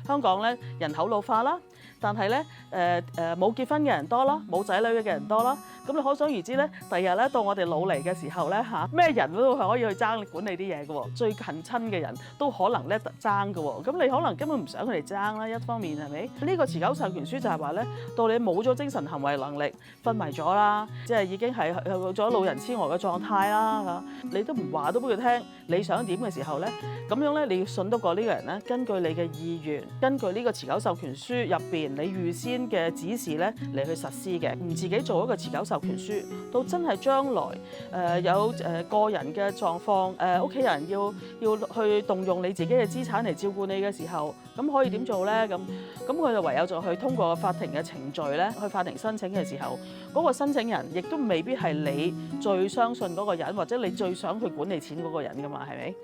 香港咧人口老化啦，但係咧冇結婚嘅人多啦，冇仔女嘅人多啦。咁你可想而知咧，第日咧到我哋老嚟嘅時候咧嚇，咩人都係可以去爭管理啲嘢嘅喎，最近親嘅人都可能咧爭嘅喎。咁你可能根本唔想佢哋爭啦，一方面係咪？呢個持久授權書就係話咧，到你冇咗精神行為能力，昏迷咗啦，即係已經係去咗老人痴呆嘅狀態啦嚇，你都唔話都俾佢聽你想點嘅時候咧，咁樣咧你要信得過呢個人咧，根據你嘅意願，根據呢個持久授權書入邊你預先嘅指示咧嚟去實施嘅，唔自己做一個持久授權書，到真係將來有個人嘅狀況，屋企人要去動用你自己嘅資產嚟照顧你嘅時候，咁可以點做咧？咁佢就唯有就去通過法庭嘅程序咧，去法庭申請嘅時候，嗰個申請人亦都未必係你最相信嗰個人，或者你最想去管理錢嗰個人㗎嘛，係咪？